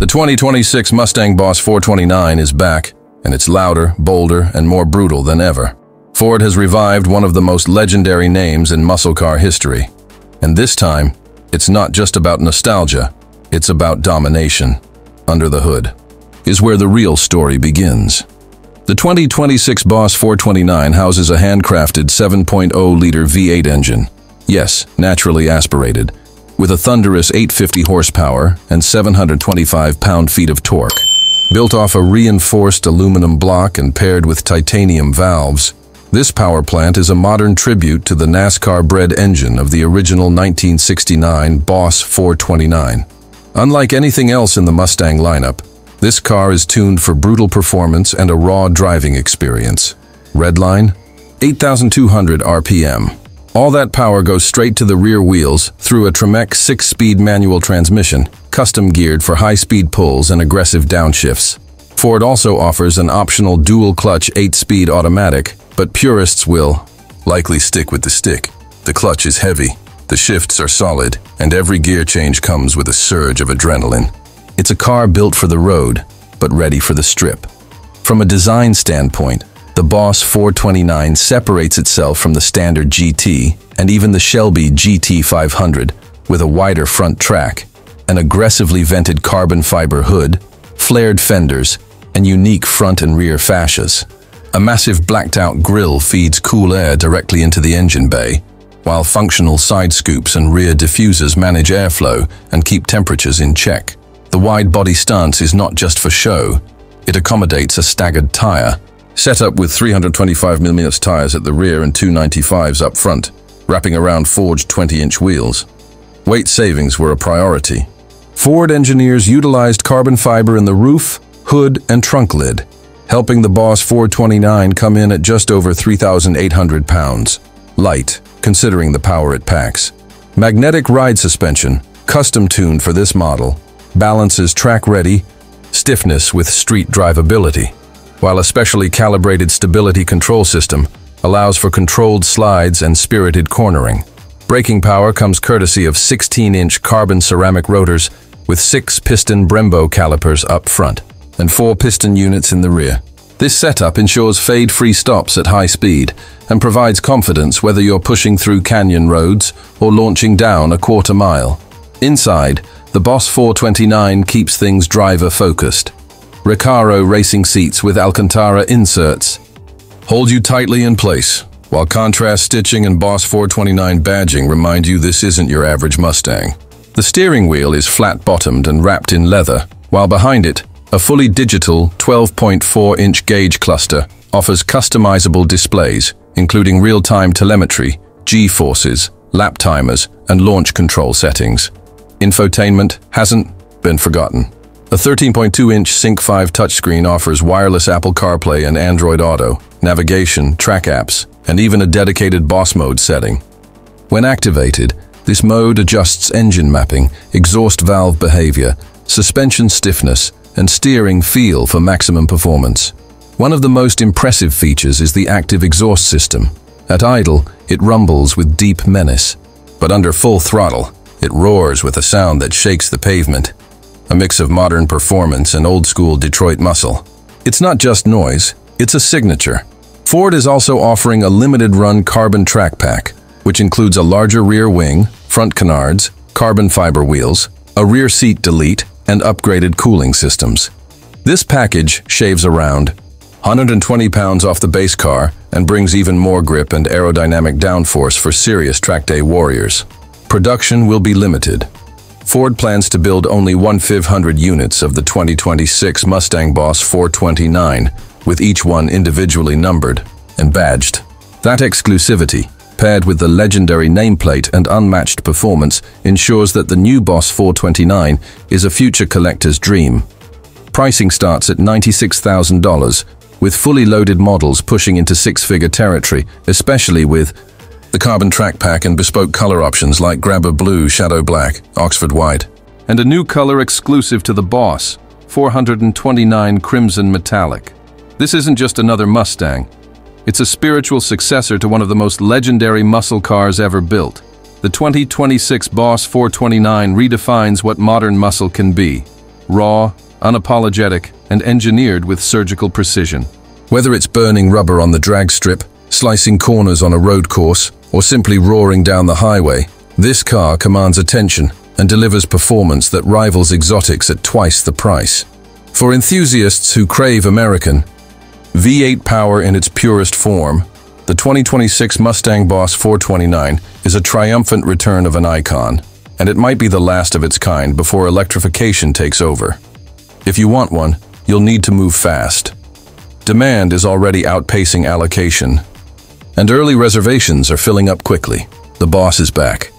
2026 Mustang Boss 429 is back, and it's louder, bolder, and more brutal than ever. Ford has revived one of the most legendary names in muscle car history. And this time, it's not just about nostalgia, it's about domination. Under the hood is where the real story begins. The 2026 Boss 429 houses a handcrafted 7.0-liter V8 engine. Yes, naturally aspirated, with a thunderous 850 horsepower and 725 pound-feet of torque. Built off a reinforced aluminum block and paired with titanium valves, this power plant is a modern tribute to the NASCAR-bred engine of the original 1969 Boss 429. Unlike anything else in the Mustang lineup, this car is tuned for brutal performance and a raw driving experience. Redline, 8,200 RPM. All that power goes straight to the rear wheels through a Tremec 6-speed manual transmission, custom geared for high-speed pulls and aggressive downshifts. Ford also offers an optional dual-clutch 8-speed automatic, but purists will likely stick with the stick. The clutch is heavy, the shifts are solid, and every gear change comes with a surge of adrenaline. It's a car built for the road, but ready for the strip. From a design standpoint, the Boss 429 separates itself from the standard GT and even the Shelby GT 500 with a wider front track, an aggressively vented carbon fiber hood, flared fenders, and unique front and rear fascias. A massive blacked-out grille feeds cool air directly into the engine bay, while functional side scoops and rear diffusers manage airflow and keep temperatures in check. The wide-body stance is not just for show. It accommodates a staggered tire, set up with 325mm tires at the rear and 295s up front, wrapping around forged 20-inch wheels. Weight savings were a priority. Ford engineers utilized carbon fiber in the roof, hood, and trunk lid, helping the Boss 429 come in at just over 3,800 pounds. Light, considering the power it packs. Magnetic ride suspension, custom-tuned for this model, balances track-ready stiffness with street drivability, while a specially calibrated stability control system allows for controlled slides and spirited cornering. Braking power comes courtesy of 16-inch carbon ceramic rotors with 6-piston Brembo calipers up front and 4 piston units in the rear. This setup ensures fade-free stops at high speed and provides confidence whether you're pushing through canyon roads or launching down a quarter mile. Inside, the Boss 429 keeps things driver-focused. Recaro racing seats with Alcantara inserts hold you tightly in place, while contrast stitching and Boss 429 badging remind you this isn't your average Mustang. The steering wheel is flat-bottomed and wrapped in leather, while behind it, a fully digital 12.4-inch gauge cluster offers customizable displays, including real-time telemetry, G-forces, lap timers, and launch control settings. Infotainment hasn't been forgotten. A 13.2-inch Sync 5 touchscreen offers wireless Apple CarPlay and Android Auto, navigation, track apps, and even a dedicated Boss mode setting. When activated, this mode adjusts engine mapping, exhaust valve behavior, suspension stiffness, and steering feel for maximum performance. One of the most impressive features is the active exhaust system. At idle, it rumbles with deep menace, but under full throttle, it roars with a sound that shakes the pavement. A mix of modern performance and old-school Detroit muscle. It's not just noise, it's a signature. Ford is also offering a limited-run carbon track pack, which includes a larger rear wing, front canards, carbon fiber wheels, a rear seat delete, and upgraded cooling systems. This package shaves around 120 pounds off the base car and brings even more grip and aerodynamic downforce for serious track day warriors. Production will be limited. Ford plans to build only 1/500 units of the 2026 Mustang Boss 429, with each one individually numbered and badged. That exclusivity, paired with the legendary nameplate and unmatched performance, ensures that the new Boss 429 is a future collector's dream. Pricing starts at $96,000, with fully loaded models pushing into six-figure territory, especially with the carbon track pack and bespoke color options like Grabber Blue, Shadow Black, Oxford White, and a new color exclusive to the Boss, 429 Crimson Metallic. This isn't just another Mustang. It's a spiritual successor to one of the most legendary muscle cars ever built. The 2026 Boss 429 redefines what modern muscle can be. raw, unapologetic, and engineered with surgical precision. Whether it's burning rubber on the drag strip, slicing corners on a road course, or simply roaring down the highway, this car commands attention and delivers performance that rivals exotics at twice the price. For enthusiasts who crave American V8 power in its purest form, the 2026 Mustang Boss 429 is a triumphant return of an icon, and it might be the last of its kind before electrification takes over. If you want one, you'll need to move fast. Demand is already outpacing allocation, and early reservations are filling up quickly. The Boss is back.